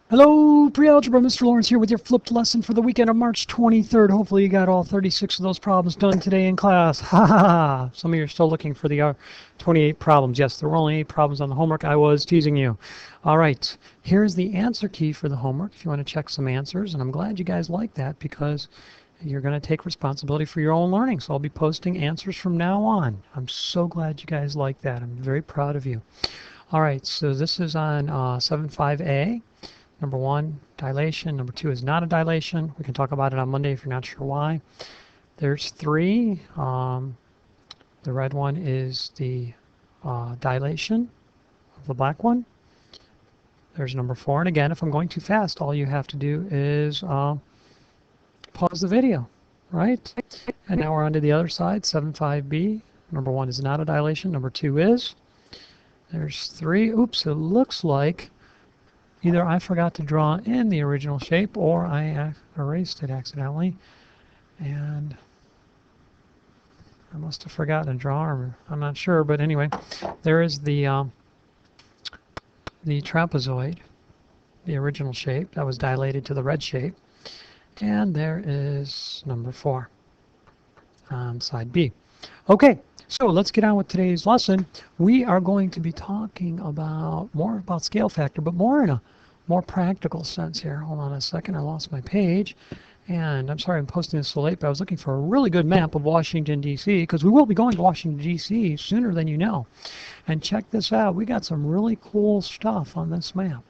Hello, pre-algebra. Mr. Lawrence here with your flipped lesson for the weekend of March 23rd. Hopefully you got all 36 of those problems done today in class. Ha ha ha. Some of you are still looking for the 28 problems. Yes, there were only 8 problems on the homework. I was teasing you. All right, here's the answer key for the homework if you want to check some answers. And I'm glad you guys like that because you're going to take responsibility for your own learning. So I'll be posting answers from now on. I'm so glad you guys like that. I'm very proud of you. All right, so this is on 7.5a. Number 1, dilation. Number 2 is not a dilation. We can talk about it on Monday if you're not sure why. There's 3. The red one is the dilation of the black one. There's number 4. And again, if I'm going too fast, all you have to do is pause the video, right? And now we're on to the other side, 7.5b. Number 1 is not a dilation. Number 2 is. There's 3. Oops, it looks like either I forgot to draw in the original shape or I erased it accidentally, and I must have forgotten to draw, or I'm not sure, but anyway, there is the trapezoid, the original shape that was dilated to the red shape, and there is number 4 on side B. Okay, so let's get on with today's lesson. We are going to be talking about more about scale factor, but more in a more practical sense here. Hold on a second, I lost my page. And I'm sorry I'm posting this so late, but I was looking for a really good map of Washington, D.C., because we will be going to Washington, D.C. sooner than you know. And check this out. We got some really cool stuff on this map.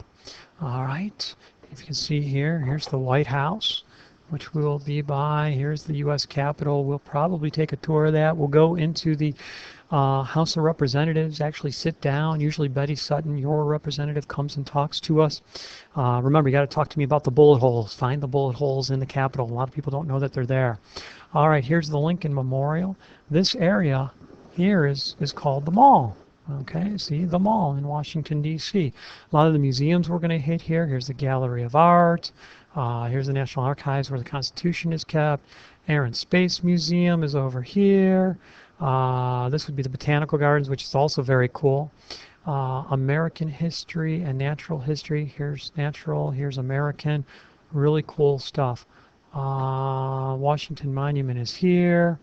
All right. If you can see here, here's the White House, which we will be by. Here's the U.S. Capitol. We'll probably take a tour of that. We'll go into the House of Representatives, actually sit down. Usually Betty Sutton, your representative, comes and talks to us. Remember, you got to talk to me about the bullet holes. Find the bullet holes in the Capitol. A lot of people don't know that they're there. All right, here's the Lincoln Memorial. This area here is called the Mall. Okay, see, the Mall in Washington, D.C. A lot of the museums we're going to hit here. Here's the Gallery of Art. Here's the National Archives where the Constitution is kept. Air and Space Museum is over here. This would be the Botanical Gardens, which is also very cool. American history and natural history. Here's natural, here's American. Really cool stuff. Washington Monument is here.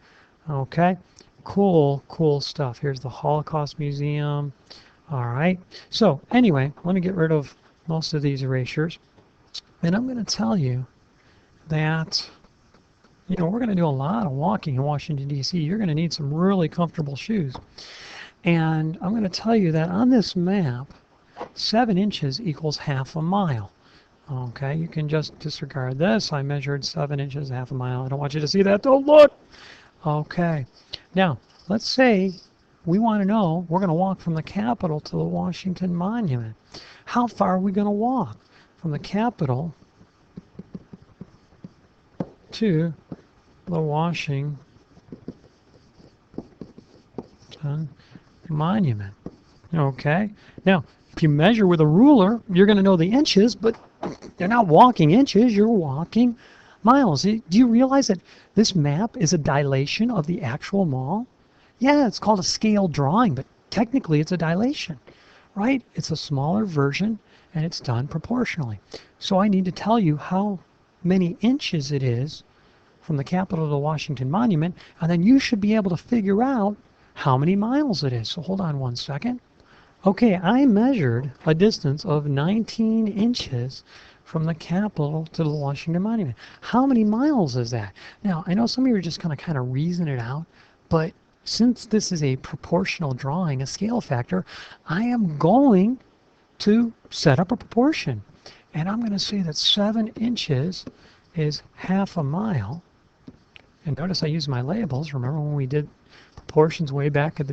Okay, cool stuff. Here's the Holocaust Museum. All right, so anyway, let me get rid of most of these erasures. And I'm going to tell you that we're going to do a lot of walking in Washington, D.C. You're going to need some really comfortable shoes. And I'm going to tell you that on this map, 7 inches equals half a mile. Okay, you can just disregard this. I measured 7 inches, half a mile. I don't want you to see that. Don't look. Okay, now let's say we want to know, we're going to walk from the Capitol to the Washington Monument. How far are we going to walk from the Capitol to the Washington Monument? Okay, now if you measure with a ruler, you're going to know the inches, but you're not walking inches, you're walking miles. Do you realize that this map is a dilation of the actual mall? Yeah, it's called a scale drawing, but technically it's a dilation, right? It's a smaller version and it's done proportionally. So I need to tell you how many inches it is from the Capitol to the Washington Monument, and then you should be able to figure out how many miles it is. So hold on one second. Okay, I measured a distance of 19 inches from the Capitol to the Washington Monument. How many miles is that? Now, I know some of you are just going to kind of reason it out, but since this is a proportional drawing, a scale factor, I am going to set up a proportion. And I'm going to say that 7 inches is half a mile. And notice I use my labels. Remember when we did proportions way back at the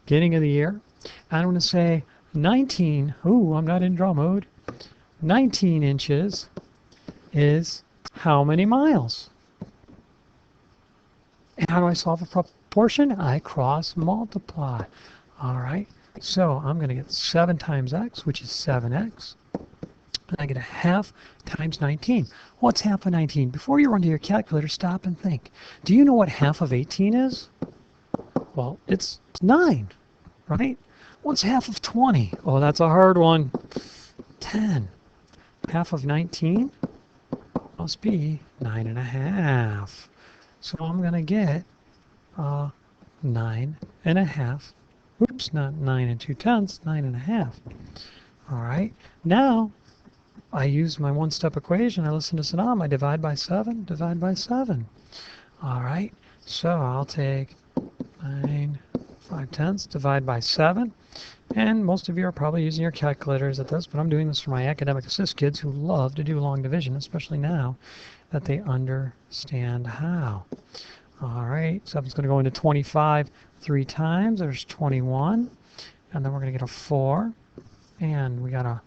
beginning of the year? I'm going to say 19. Ooh, I'm not in draw mode. 19 inches is how many miles? And how do I solve a proportion? I cross multiply. All right. So I'm going to get 7 times x, which is 7x. And I get a half times 19. What's half of 19? Before you run to your calculator, stop and think. Do you know what half of 18 is? Well, it's 9, right? What's half of 20? Oh, that's a hard one. 10. Half of 19 must be 9.5. So I'm going to get 9.5. Oops, not 9 2/10, 9.5. All right. Now I use my one-step equation. I listen to Saddam. I divide by 7, divide by 7. All right. So I'll take 9 5/10, divide by 7. And most of you are probably using your calculators at this, but I'm doing this for my academic assist kids who love to do long division, especially now that they understand how. All right, 7's going to go into 25 3 times. There's 21. And then we're going to get a 4. And we got to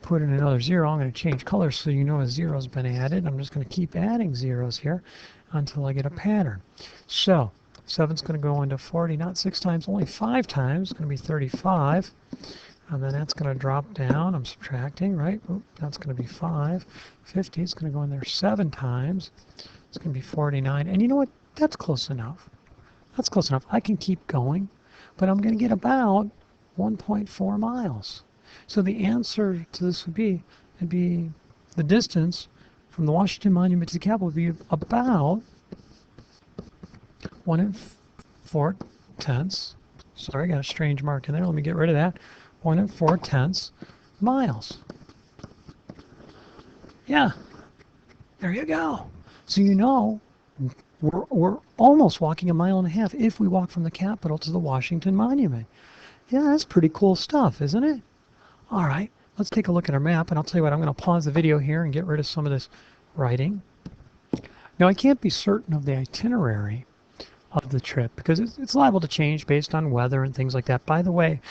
put in another 0. I'm going to change colors so you know a 0's been added. I'm just going to keep adding zeros here until I get a pattern. So 7's going to go into 40, not 6 times, only 5 times. It's going to be 35. And then that's going to drop down. I'm subtracting, right? Oop, that's going to be 5. 50 is going to go in there 7 times. It's going to be 49. And you know what? That's close enough. That's close enough. I can keep going, but I'm going to get about 1.4 miles. So the answer to this would be, the distance from the Washington Monument to the Capitol would be about 1 4/10. Sorry, I got a strange mark in there. Let me get rid of that. 1 4/10 miles. Yeah, there you go. So you know, we're almost walking 1.5 miles if we walk from the Capitol to the Washington Monument. Yeah, that's pretty cool stuff, isn't it? All right, let's take a look at our map, and I'll tell you what, I'm going to pause the video here and get rid of some of this writing. Now, I can't be certain of the itinerary of the trip because it's liable to change based on weather and things like that. By the way,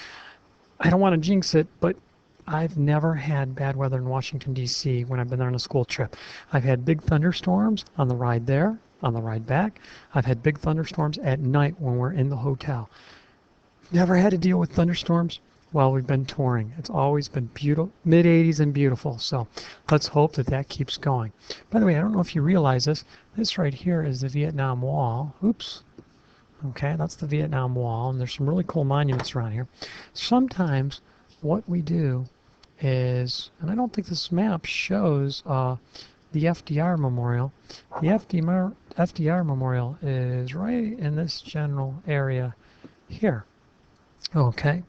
I don't want to jinx it, but I've never had bad weather in Washington, D.C. when I've been there on a school trip. I've had big thunderstorms on the ride there, on the ride back. I've had big thunderstorms at night when we're in the hotel. Never had to deal with thunderstorms while we've been touring. It's always been beautiful, mid-80s and beautiful. So let's hope that that keeps going. By the way, I don't know if you realize this. This right here is the Vietnam Wall. Oops. Okay, that's the Vietnam Wall, and there's some really cool monuments around here. Sometimes what we do is, and I don't think this map shows the FDR Memorial. The FDR Memorial is right in this general area here. Okay,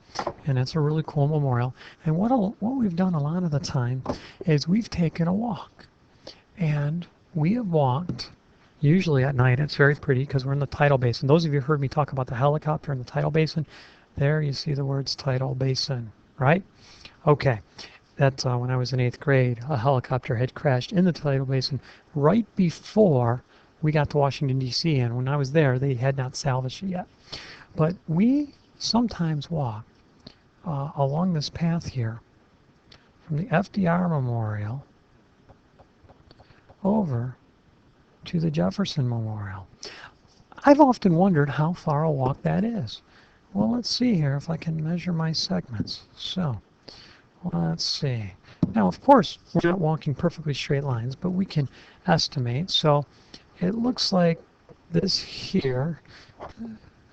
and it's a really cool memorial. And what we've done a lot of the time is we've taken a walk, and we have walked. Usually at night, it's very pretty because we're in the tidal basin. Those of you who heard me talk about the helicopter in the tidal basin, there you see the words tidal basin, right? Okay, that's when I was in 8th grade, a helicopter had crashed in the tidal basin right before we got to Washington, D.C. And when I was there, they had not salvaged it yet. But we sometimes walk along this path here from the FDR Memorial over to the Jefferson Memorial. I've often wondered how far a walk that is. Well, let's see here if I can measure my segments. So, let's see. Now, of course, we're not walking perfectly straight lines, but we can estimate. So, it looks like this here,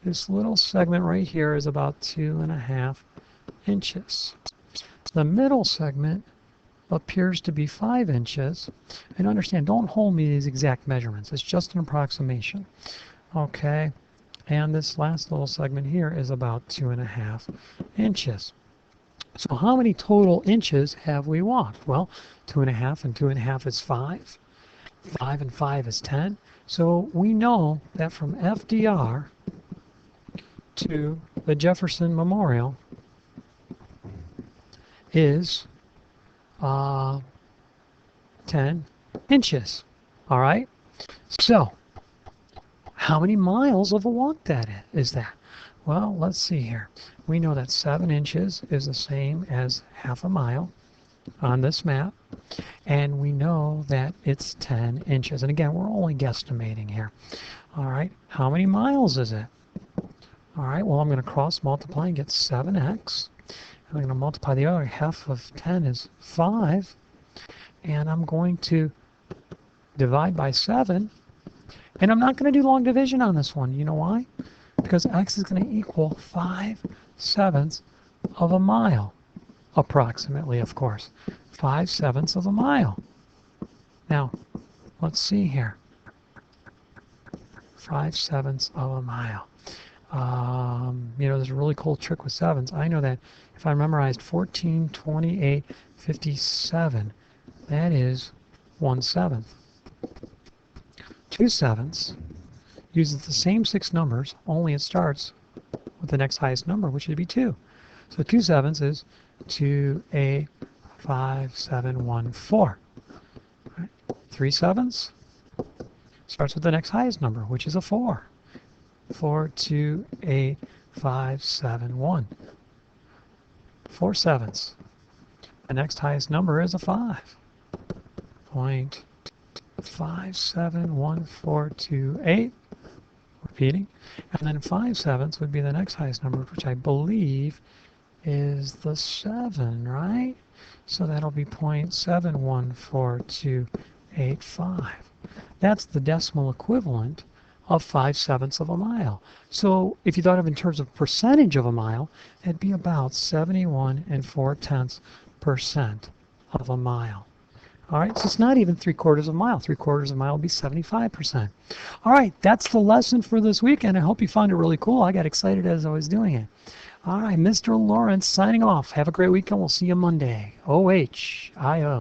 this little segment right here is about 2.5 inches. The middle segment appears to be 5 inches. And understand, don't hold me these exact measurements. It's just an approximation. Okay, and this last little segment here is about 2.5 inches. So how many total inches have we walked? Well, 2.5 and 2.5 is 5. 5 and 5 is 10. So we know that from FDR to the Jefferson Memorial is 10 inches. All right. So how many miles of a walk is that? Well, let's see here. We know that 7 inches is the same as half a mile on this map. And we know that it's 10 inches. And again, we're only guesstimating here. All right. How many miles is it? All right. Well, I'm going to cross multiply and get 7x. I'm going to multiply the other half of 10 is 5. And I'm going to divide by 7. And I'm not going to do long division on this one. You know why? Because x is going to equal 5/7 of a mile. approximately, of course. 5/7 of a mile. Now, let's see here. 5/7 of a mile. There's a really cool trick with sevens. I know that if I memorized 14, 28, 57, that is 1/7. 2/7 uses the same 6 numbers, only it starts with the next highest number, which would be 2. So 2/7 is 2, 8, 5, 7, 1, 4. Right. 3/7 starts with the next highest number, which is a 4. 4, 2, 8, 5, 7, 1. 4/7. The next highest number is a 5. 0.571428. Repeating. And then 5/7 would be the next highest number, which I believe is the 7, right? So that'll be 0.714285. That's the decimal equivalent of 5/7 of a mile. So if you thought of it in terms of percentage of a mile, it'd be about 71 4/10% of a mile. All right, so it's not even 3/4 of a mile. 3/4 of a mile would be 75%. All right, that's the lesson for this week, and I hope you found it really cool. I got excited as I was doing it. All right, Mr. Lawrence signing off. Have a great weekend. We'll see you Monday. OH, I